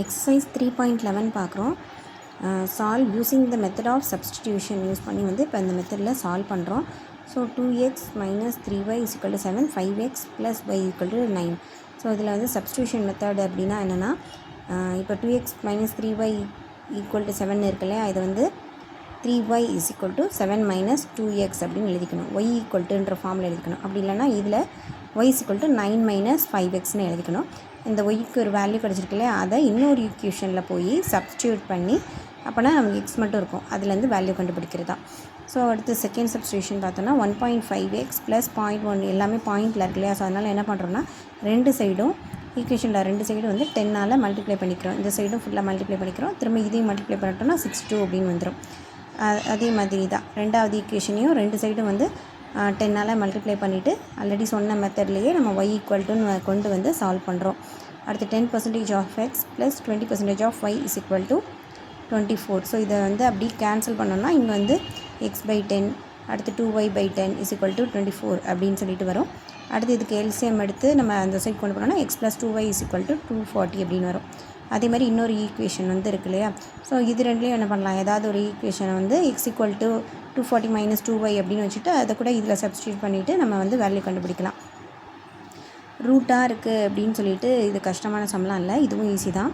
Exercise 3.11 பார்க்குறோம். Solve using the method of substitution use பண்ணி வந்து இப்போ இந்த மெத்தடில் சால்வ் பண்ணுறோம். So 2x minus 3y is equal to 7, 5x plus y equal to 9. So இதில் வந்து சப்ஸ்டியூஷன் மெத்தட் அப்படின்னா என்னென்னா, இப்போ 2x minus 3y equal to 7 இருக்கு இல்லையா, இதை வந்து 3y is equal to 7 minus 2x அப்படின்னு எழுதிக்கணும். y equal toன்ற ஃபார்மில் எழுதிக்கணும். அப்படி இல்லைனா இதில் y is equal to 9 minus 5xன்னு எழுதிக்கணும். இந்த ஒய்க்கு ஒரு வேல்யூ கிடச்சிருக்கு இல்லையா, அதை இன்னொரு ஈக்குவேஷனில் போய் சப்ஸ்டியூட் பண்ணி அப்போனா நமக்கு எக்ஸ் மட்டும் இருக்கும், அதுலேருந்து வேல்யூ கண்டுபிடிக்கிறது தான். ஸோ அடுத்து செகண்ட் சப்ஸ்டியூஷன் பார்த்தோன்னா 1.5x ப்ளஸ் 0.1 எல்லாமே பாயிண்டில் இருக்கு இல்லையா. ஸோ அதனால் என்ன பண்ணுறோன்னா, ரெண்டு சைடும் ஈக்குவேஷனில் ரெண்டு சைடும் வந்து 10ஆல் மல்டிப்ளை பண்ணிக்கிறோம். இந்த சைடும் ஃபுல்லாக மல்டிப்ளை பண்ணிக்கிறோம். திரும்ப இதையும் மல்டிப்ளை பண்ணிட்டோம்னா 62 அப்படின்னு வந்துடும். அதே மாதிரி தான் ரெண்டாவது ஈக்குவேஷனையும் ரெண்டு சைடும் வந்து 10ஆல் மல்டிப்ளை பண்ணிவிட்டு ஆல்ரெடி சொன்ன மெத்தட்லேயே நம்ம y ஈக்குவல் டுன்னு கொண்டு வந்து சால்வ் பண்ணுறோம். அடுத்து 10% of x plus 20% of y is equal to 24. So இதை வந்து அப்படி கேன்சல் பண்ணோம்னா இங்கே வந்து x/10 அடுத்து 2y/10 இஸ் ஈக்குவல் டு 24 அப்படின்னு சொல்லிட்டு வரும். அடுத்து இதுக்கு எல்சிஎம் எடுத்து நம்ம அந்த சைட் கொண்டு போனோம்னா x + 2y is equal to 240 அப்படின்னு வரும். அதே மாதிரி இன்னொரு ஈக்குவேஷன் வந்து இருக்கு இல்லையா. ஸோ இது ரெண்டுலேயும் என்ன பண்ணலாம், ஏதாவது ஒரு ஈக்குவேஷனை வந்து x ஈக்குவல் டு 240 - 2y அப்படின்னு வச்சுட்டு அதை கூட இதில் சப்ஸ்டியூட் பண்ணிவிட்டு நம்ம வந்து வேல்யூ கண்டுபிடிக்கலாம். ரூட்டாக இருக்குது அப்படின்னு சொல்லிட்டு இது கஷ்டமான சம்லாம் இல்லை, இதுவும் ஈஸி தான்.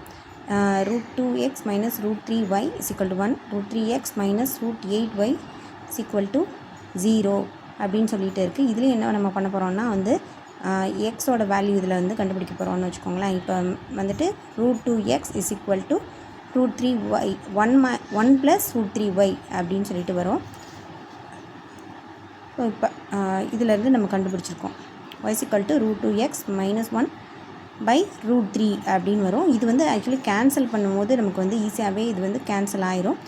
√2x - √3y is equal to 1, √3x - √8y is equal to 0 அப்படின்னு சொல்லிட்டு இருக்குது. இதுலேயும் என்ன நம்ம பண்ண போகிறோம்னா வந்து எக்ஸோட வேல்யூ இதில் வந்து கண்டுபிடிக்க போகிறோம்னு வச்சுக்கோங்களேன். இப்போ வந்துட்டு √2x is equal to √3y 1 + √3y அப்படின்னு சொல்லிட்டு வரும். ஸோ இப்போ இதிலேருந்து நம்ம கண்டுபிடிச்சிருக்கோம் y is equal to √2x - 1 / √3 அப்படின்னு வரும். இது வந்து ஆக்சுவலி கேன்சல் பண்ணும்போது நமக்கு வந்து ஈஸியாகவே இது வந்து கேன்சல் ஆயிரும்.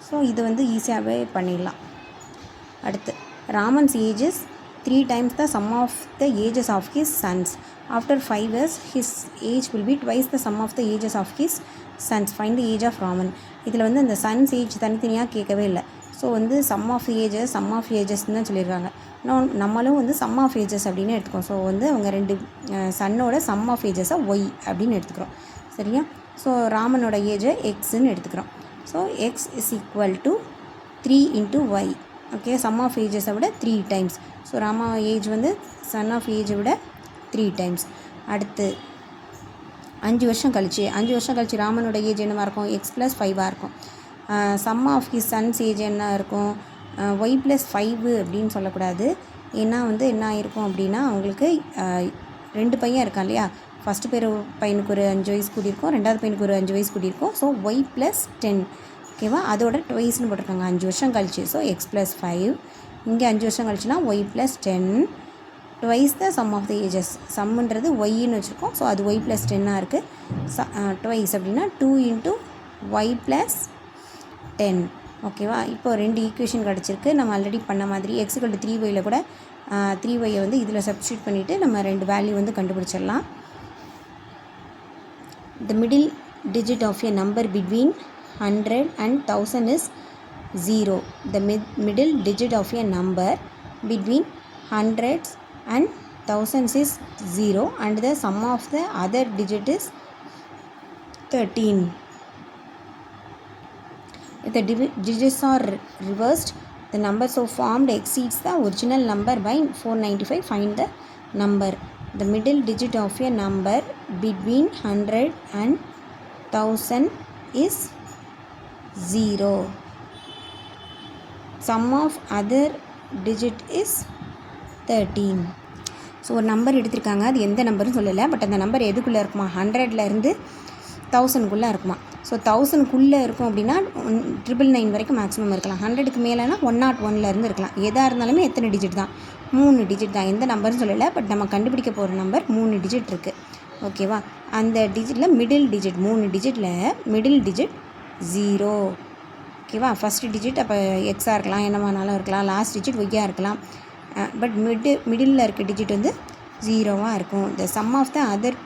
ஸோ இது வந்து ஈஸியாகவே பண்ணிடலாம். அடுத்து Raman's ages 3 times the sum of the ages of his sons. After 5 years his age will be twice the sum of the ages of his sons. Find the age of Raman. இதில் வந்து அந்த sons age தனித்தனியாக கேட்கவே இல்லை. So வந்து some of ஏஜஸ்ன்னு தான் சொல்லியிருக்காங்க. நம்மளும் வந்து சம் ஆஃப் ஏஜஸ் அப்படின்னு எடுத்துக்கிறோம். ஸோ வந்து அவங்க ரெண்டு சன்னோட சம் ஆஃப் ஏஜஸை ஒய் அப்படின்னு எடுத்துக்கிறோம், சரியா. ஸோ ராமனோட ஏஜை எக்ஸ்ன்னு எடுத்துக்கிறோம். So x is equal to 3 × y. Okay, sum of ஏஜஸை விட 3 times. ஸோ ராமா ஏஜ் வந்து சன் ஆஃப் ஏஜை விட 3 times. அடுத்து 5 வருஷம் கழிச்சு ராமனோட ஏஜ் என்னவாக இருக்கும், x + 5 இருக்கும். Sum of his sons age என்ன இருக்கும், y + 5 அப்படின்னு சொல்லக்கூடாது. ஏன்னா வந்து என்ன ஆயிருக்கும் அப்படின்னா, அவங்களுக்கு 2 பையன் இருக்கான் இல்லையா. ஃபஸ்ட்டு பையனுக்கு ஒரு 5 வயசு கூட்டியிருக்கோம், ரெண்டாவது பையனுக்கு ஒரு 5 வயசு கூட்டியிருக்கோம். ஸோ y + 10, ஓகேவா, அதோட ட்வைஸ்ன்னு போட்டிருக்காங்க 5 வருஷம் கழிச்சு. ஸோ x + 5, இங்கே 5 வருஷம் கழிச்சுனா y + 10 twice the sum of the ages. சம்முன்றது ஒய்ன்னு வச்சுருக்கோம். ஸோ அது y + 10 இருக்குது. ட்வைஸ் அப்படின்னா 2 × y + 10, ஓகேவா. இப்போது 2 ஈக்குவேஷன் கிடச்சிருக்கு. நம்ம ஆல்ரெடி பண்ண மாதிரி x = 3y கூட 3y வந்து இதில் சப்ஸ்டியூட் பண்ணிவிட்டு நம்ம 2 வேல்யூ வந்து கண்டுபிடிச்சிடலாம். The middle digit of a number between 100 and 1000 is 0. The middle digit of a number between hundreds and thousands is 0 and the sum of the other digit is 13. If the digits are reversed, the number so formed exceeds the original number by 495. Find the number. The middle digit of a number between 100 and 1000 is 0. Sum of other digit is 13. So ஒரு number எடுத்திருக்காங்க, அது எந்த நம்பர்னு சொல்லலை. But அந்த number எதுக்குள்ளே இருக்குமா, 100லேருந்து 1000க்குள்ளே இருக்குமா. So 1000க்குள்ளே இருக்கும் அப்படின்னா 999 வரைக்கும் மேக்ஸிமம் இருக்கலாம். 100க்கு மேலேனா 101லேருந்து இருக்கலாம். எதாக இருந்தாலுமே எத்தனை டிஜிட் தான், 3 டிஜிட் தான். எந்த நம்பர்னு சொல்லலை, பட் நம்ம கண்டுபிடிக்க போகிற நம்பர் 3 டிஜிட் இருக்குது, ஓகேவா. அந்த டிஜிட்டில் மிடில் டிஜிட் 3 டிஜிட்டில் மிடில் டிஜிட் 0, ஓகேவா. ஃபஸ்ட்டு டிஜிட் அப்போ எக்ஸாக இருக்கலாம், என்னவானாலும் இருக்கலாம். லாஸ்ட் டிஜிட் ஒய்யாக இருக்கலாம். பட் மிடில் இருக்க டிஜிட் வந்து 0வாக இருக்கும். The sum of the other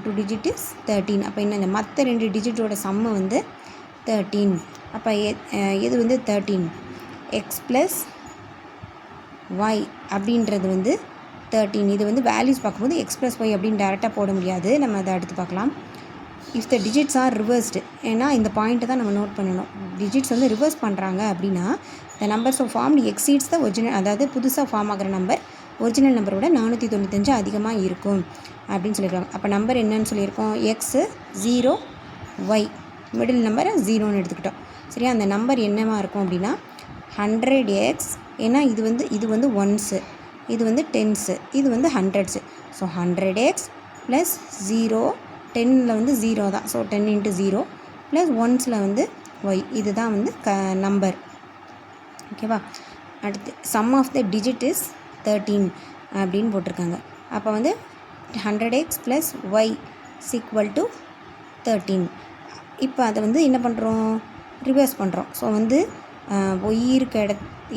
two digit is 13. அப்போ என்ன, மற்ற 2 டிஜிட்டோட சம்மு வந்து 13. அப்போ எது வந்து 13, x + y அப்படின்றது வந்து 13. இது வந்து வேல்யூஸ் பார்க்கும்போது x + y அப்படின்னு டேரெக்டாக போட முடியாது, நம்ம அதை அடுத்து பார்க்கலாம். If the digits R reversed, ஏன்னா இந்த பாயிண்ட்டை தான் நம்ம நோட் பண்ணணும். டிஜிட்ஸ் வந்து ரிவர்ஸ் பண்ணுறாங்க அப்படின்னா the numbers of form exceeds the original, அதாவது புதுசாக ஃபார்ம் ஆகிற நம்பர் ஒரிஜினல் நம்பரோட 495 அதிகமாக இருக்கும் அப்படின்னு சொல்லியிருக்காங்க. அப்போ நம்பர் என்னன்னு சொல்லியிருக்கோம், எக்ஸு 0 ஒய், மிடில் நம்பரை 0ன்னு எடுத்துக்கிட்டோம். சரியா, அந்த நம்பர் என்னவாக இருக்கும் அப்படின்னா 100x, ஏன்னா இது வந்து ஒன்ஸு, இது வந்து டென்ஸு, இது வந்து ஹண்ட்ரட்ஸு. ஸோ 100x ப்ளஸ் 0, 10ல் வந்து 0 தான், ஸோ 10 × 0 ப்ளஸ் ஒன்ஸில் வந்து ஒய், இதுதான் வந்து நம்பர். ஓகேவா. அடுத்து sum of the digit is 13 அப்படின்னு போட்டிருக்காங்க. அப்போ வந்து 100x ப்ளஸ் ஒய் = 13. இப்போ அதை வந்து என்ன பண்ணுறோம், ரிவர்ஸ் பண்ணுறோம். ஸோ வந்து ஒய் இருக்க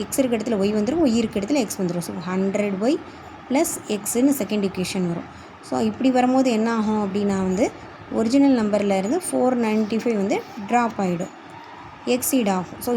எக்ஸ் இருக்க இடத்துல ஒய் வந்துடும், ஒய் இருக்க இடத்துல எக்ஸ் வந்துடும். ஸோ 100y ப்ளஸ் எக்ஸுன்னு செகண்ட் ஈக்குவேஷன் வரும். ஸோ இப்படி வரும்போது என்ன ஆகும் அப்படின்னா வந்து ஒரிஜினல் நம்பரில் இருந்து 495 வந்து ட்ராப் ஆகிடும், எக்ஸீட் ஆகும். ஸோ